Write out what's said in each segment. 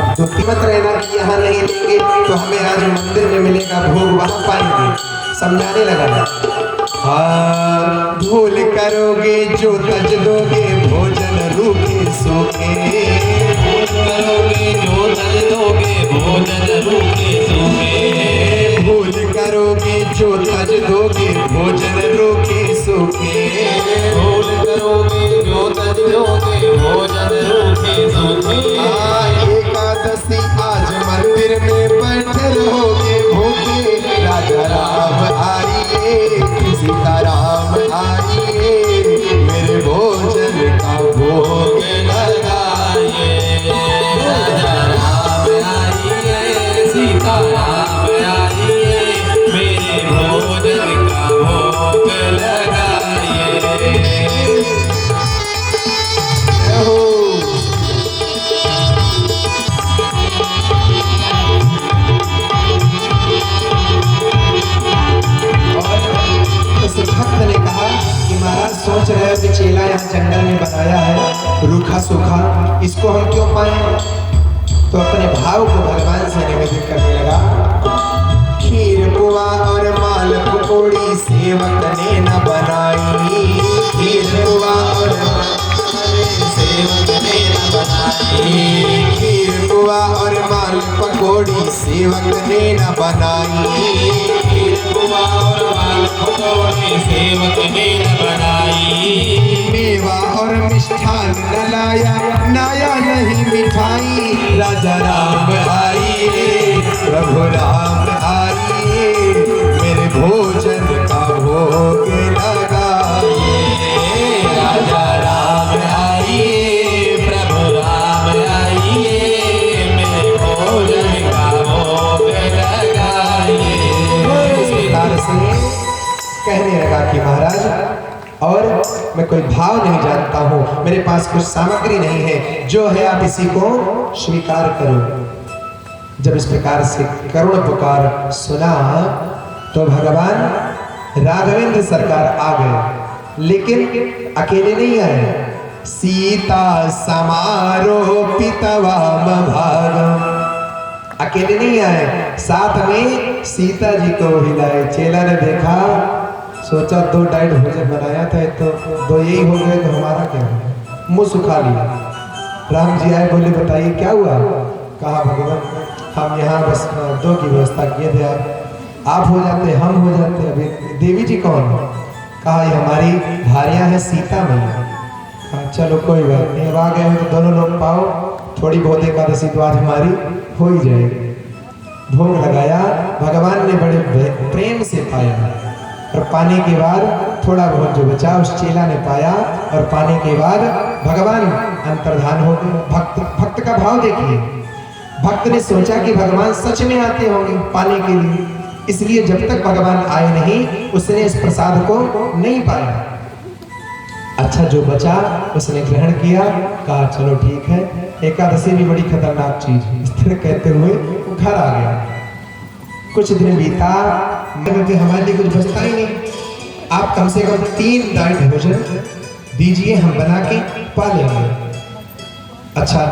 अब तो कीमत रहना कि यहाँ नहीं लेंगे तो हमें आज मंदिर में मिलेगा भोग, वहाँ पाएंगे। समझाने लगा, हाँ भूल करोगे जो तज दोगे भोजन रूखे सूखे, भूल करोगे जो तज दोगे भोजन रूखे सूखे, भूल करोगे जो तज दोगे भोजन रूखे सूखे, भूल करोगे जो तज दोगे भोजन रूखे सूखे। एकादशी आज मंदिर में बैठे रहोगे भूखे, राजा राम आइए सीताराम आइए, मेरे भोजन का भोग लगाइए। राजा राम आइए सीताराम आइए, मेरे भोजन का भोग लगाइए। भक्त ने कहा कि महाराज सोच रहे हो कि चेला यहाँ जंगल में बनाया है रूखा सूखा, इसको हम क्यों पाए? तो अपने भाव को भगवान से निवेदन करने लगा, खीर पुआ और माल पकौड़ी सेवक ने न बनाई, खीर पुआ और सेवक ने न बनाई, खीर पुआ और माल पकौड़ी सेवक ने न बनाई, खीर पुआ और माल पकौड़ी सेवक ने न बनाई, मेवा और मिष्ठान न लाया नाया नहीं मिठाई, राजा राम आइए प्रभु राम आइए, मेरे भोजन का भोग लगाइए। राजा राम आइए प्रभु राम आइए, मेरे भोजन का भोग लगाइए। इस प्रकार से कहने लगा कि महाराज और मैं कोई भाव नहीं जानता हूँ, मेरे पास कुछ सामग्री नहीं है, जो है आप इसी को स्वीकार करो। जब इस प्रकार से करुण पुकार सुना तो भगवान राघवेंद्र सरकार आ गए, लेकिन अकेले नहीं आए, सीता समारोपित वाम भाग, अकेले नहीं आए, साथ में सीता जी को भी लाए। चेला ने देखा, सोचा दो डाइट भोजन बनाया था तो दो यही हो गए तो हमारा क्या है, मुंह सुखा लिया। राम जी आए, बोले बताइए क्या हुआ? कहा भगवान हम यहाँ बस दो की व्यवस्था किए थे, आप हो जाते हम हो जाते, अभी देवी जी कौन? कहा ये हमारी भारियाँ हैं सीता मैया। कहा चलो कोई बात नहीं, अब आ गए हो तो दोनों लोग पाओ, थोड़ी बहुत एकादशी तो आज हमारी हो ही जाएगी। भोग लगाया, भगवान ने बड़े प्रेम से पाया और पाने के बाद थोड़ा बहुत जो बचा उस चेला ने पाया, और पाने के बाद भगवान अंतर्धान हो गए। भक्त का भाव देखिए, भक्त ने सोचा कि भगवान सच में आते होंगे पाने के लिए, इसलिए जब तक भगवान आए नहीं उसने इस प्रसाद को नहीं पाया। अच्छा जो बचा उसने ग्रहण किया, कहा चलो ठीक है, एकादशी भी बड़ी खतरनाक चीज है, इस तरह कहते हुए वो घर आ गया। कुछ दिन बीता, हमारे लिए कुछ बचता ही नहीं, आप कम से कम 3 डाइट भोजन दीजिए, हम बना के पा लेंगे। अच्छा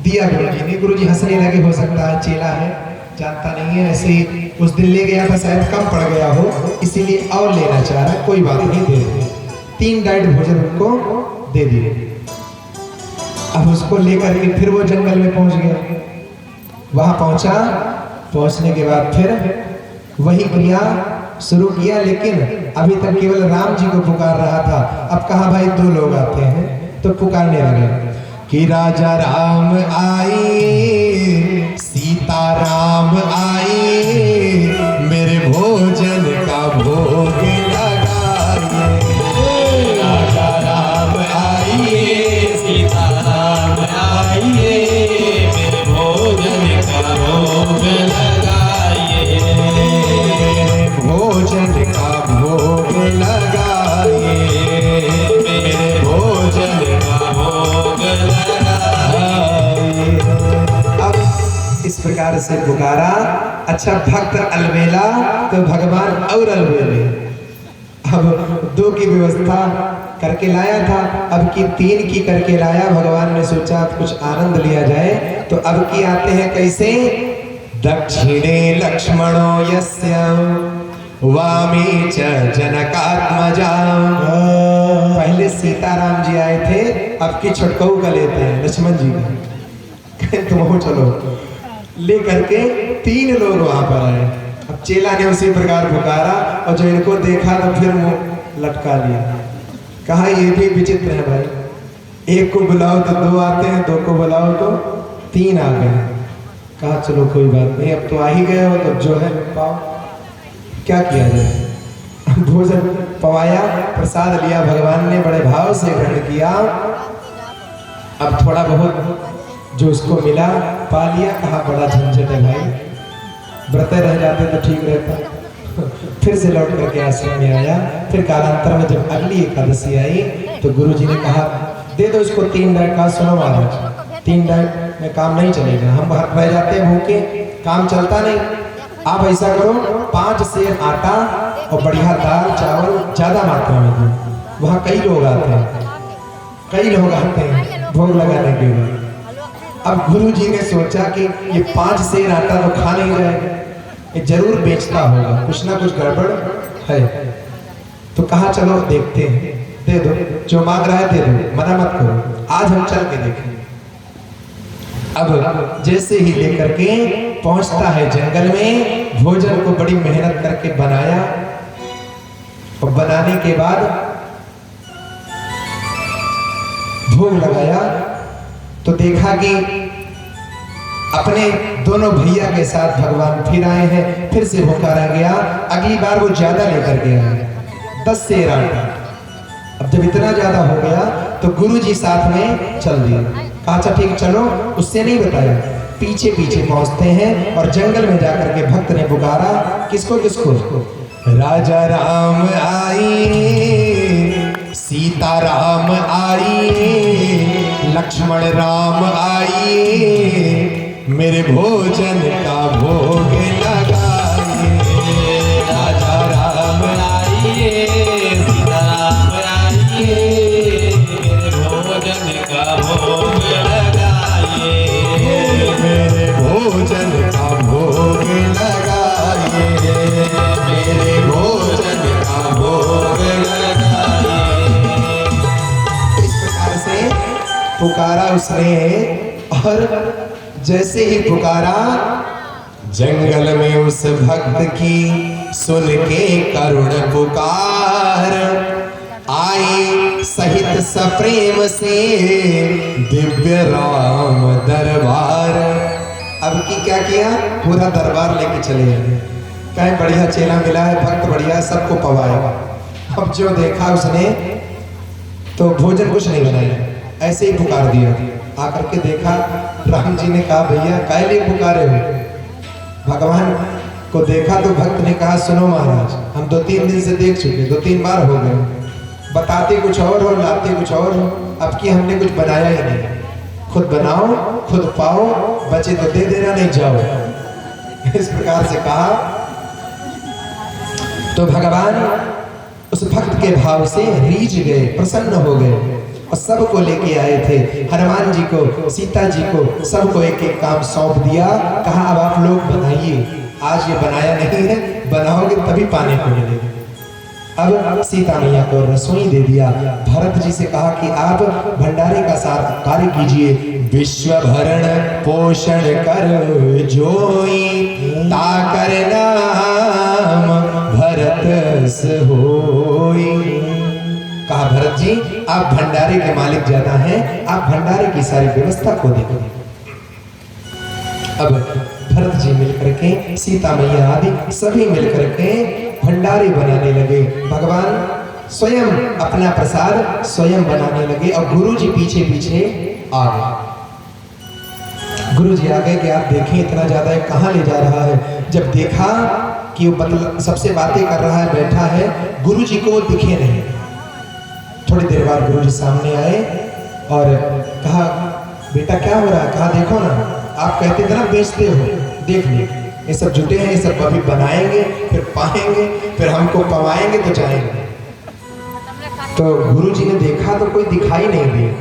दिया गुरुजी ने, गुरुजी हंसने लगे, हो सकता है चेला है जानता नहीं है, ऐसे ही उस दिन ले गया था, शायद कम पड़ गया हो इसीलिए और लेना चाह रहा है, कोई बात नहीं दे दे। 3 डाइट भोजन उनको दे दिए। अब उसको लेकर के फिर वो जंगल में पहुंच गया। वहां पहुंचा, पहुंचने के बाद फिर वही क्रिया शुरू किया, लेकिन अभी तक केवल राम जी को पुकार रहा था। अब कहा भाई 2 लोग आते हैं तो पुकारने लगे कि राजा राम आए सीता राम आए, मेरे भोजन का भोग लगाइए। राजा राम आइए सीता राम आइए, मेरे भोजन का भोग लगाइए। भोजन का भोग लगाइए, मेरे भोजन का भोग लगाइए। अब इस प्रकार से पुकारा। अच्छा भक्त अलबेला तो भगवान और अलबेले। अब 2 की व्यवस्था करके लाया था, अब की 3 की करके लाया। भगवान ने सोचा कुछ आनंद लिया जाए, तो अब की आते हैं कैसे? दक्षिणे लक्ष्मणो यस्य वामे च जनकात्मजा। पहले सीताराम जी आए थे, अब की छटकऊ का लेते हैं लक्ष्मण जी का। तुम चलो ले करके 3 लोग वहां पर आए। अब चेला ने उसी प्रकार पुकारा और जो इनको देखा तो फिर मुंह लटका लिया। कहा ये भी विचित्र है भाई, एक को बुलाओ तो 2 आते हैं, 2 को बुलाओ तो 3 आ गए। कहा चलो कोई बात नहीं, अब तो आ ही गए हो तो जो है पाओ, क्या किया जाए। भोजन पवाया, प्रसाद लिया, भगवान ने बड़े भाव से ग्रहण किया। अब थोड़ा बहुत जो उसको मिला पा लिया। कहा बड़ा झंझट है भाई, व्रत रह जाते तो ठीक रहता। फिर से लौट करके आश्रम में आया। फिर कालांतर में जब अगली एकादशी आई तो गुरुजी ने कहा दे दो इसको 3 डाइट। कहा सुनो महाराज 3 डाइट में काम नहीं चलेगा, हम रह जाते हैं भूखे, काम चलता नहीं। आप ऐसा करो 5 सेर आटा और बढ़िया दाल चावल ज्यादा मात्रा में दो। वहाँ कई लोग आते हैं, कई लोग आते हैं भोग लगाने के लिए। अब गुरुजी ने सोचा कि ये 5 सेर आटा तो खा नहीं जाएगा, ये जरूर बेचता होगा, कुछ ना कुछ गड़बड़ है। तो कहा चलो देखते हैं, दे दो, जो मांग रहा है दे दो, मना मत करो, आज हम चल के देखेंगे। अब जैसे ही लेकर के पहुंचता है जंगल में, भोजन को बड़ी मेहनत करके बनाया और बनाने के बाद भोग लगाया तो देखा कि अपने दोनों भैया के साथ भगवान फिर आए हैं। फिर से पुकारा गया, अगली बार वो ज्यादा लेकर के आए, 10 सेर आटा। अब जब इतना ज्यादा हो गया तो गुरुजी साथ में चल दिए। कहा अच्छा ठीक चलो, उससे नहीं बताया। पीछे पीछे पहुंचते हैं और जंगल में जाकर के भक्त ने पुकारा, किसको किसको? राजा राम आई, सीता राम आई, लक्ष्मण राम आई, मेरे भोजन का भोग लगाइए। राजा राम आइए, सीता राम आइए, मेरे भोजन का भोग लगाइए, मेरे भोजन का भोग लगाइए, मेरे भोजन का भोग लगाइए। इस प्रकार से पुकारा उसने और जैसे ही पुकारा जंगल में उस भक्त की सुन के करुण पुकार आई सहित सप्रेम से दिव्य राम दरबार। अब की क्या किया? पूरा दरबार लेके चले गए। कहीं बढ़िया चेला मिला है, भक्त बढ़िया, सबको पवाया। अब जो देखा उसने तो भोजन कुछ नहीं बनाया, ऐसे ही पुकार दिया। आकर के देखा, राम जी ने कहा भैया काहे लिए पुकारे हो? भगवान को देखा तो भक्त ने कहा सुनो महाराज, हम 2-3 दिन से देख चुके, 2-3 बार हो गए, बताते कुछ और हो, लाते कुछ और हो, अब की हमने कुछ बनाया ही नहीं। खुद बनाओ, खुद पाओ, बचे तो दे देना, नहीं जाओ। इस प्रकार से कहा तो भगवान उस भक्त के भाव से रीझ गए, प्रसन्न हो गए और सबको लेके आए थे। हनुमान जी को, सीता जी को, सबको एक एक काम सौंप दिया। कहा अब आप लोग बनाइए, आज ये बनाया नहीं है, बनाओगे तभी पाने को मिलेगा। अब सीता मैया को रसोई दे दिया। भरत जी से कहा कि आप भंडारे का साथ कार्य कीजिए। विश्व भरण पोषण कर जोई, ताकर नाम भरत होई। कहा भरत जी आप भंडारे के मालिक ज्यादा हैं, आप भंडारे की सारी व्यवस्था को देखो। अब भरत जी मिलकर के, सीता मैया आदि सभी मिलकर के भंडारे बनाने लगे। भगवान स्वयं अपना प्रसाद स्वयं बनाने लगे और गुरु जी पीछे पीछे आ गए। गुरु जी आ गए कि आप देखें इतना ज्यादा है, कहाँ ले जा रहा है। जब देखा कि वो मतलब सबसे बातें कर रहा है, बैठा है, गुरु जी को वो दिखे नहीं। थोड़ी देर बाद गुरु जी सामने आए और कहा बेटा क्या हो रहा है? कहा देखो ना, आप कहते थे ना बेचते हो, देख लो ये सब जुटे हैं, ये सब अभी बनाएंगे, फिर पाएंगे, फिर हमको पवाएंगे तो जाएंगे। तो गुरु जी ने देखा तो कोई दिखाई नहीं दिया।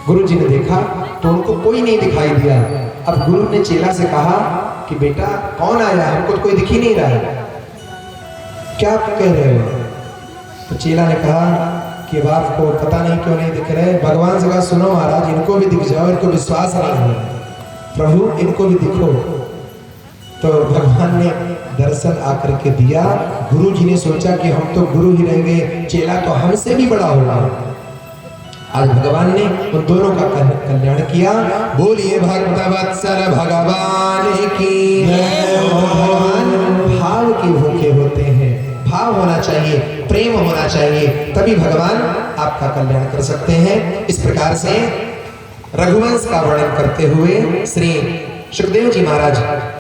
गुरु जी ने देखा तो उनको कोई नहीं दिखाई दिया। अब गुरु ने चेला से कहा कि बेटा कौन आया, हमको तो कोई दिख ही नहीं रहा है, क्या कह रहे हो? तो चेला ने कहा कि अब आपको पता नहीं क्यों नहीं दिख रहे, भगवान से कहा सुनो महाराज, इनको भी दिख जाओ, इनको विश्वास नहीं है, प्रभु इनको भी दिखो। तो भगवान ने दर्शन आकर के दिया। गुरु जी ने सोचा कि हम तो गुरु ही रहेंगे, चेला तो हमसे भी बड़ा होगा। आज भगवान ने उन दोनों का कल्याण किया। बोलिए भक्तवत्सल भगवान की जय। भगवान भाव के भूखे होते हैं, भाव होना चाहिए, प्रेम होना चाहिए, तभी भगवान आपका कल्याण कर सकते हैं। इस प्रकार से रघुवंश का वर्णन करते हुए श्री सुखदेव जी महाराज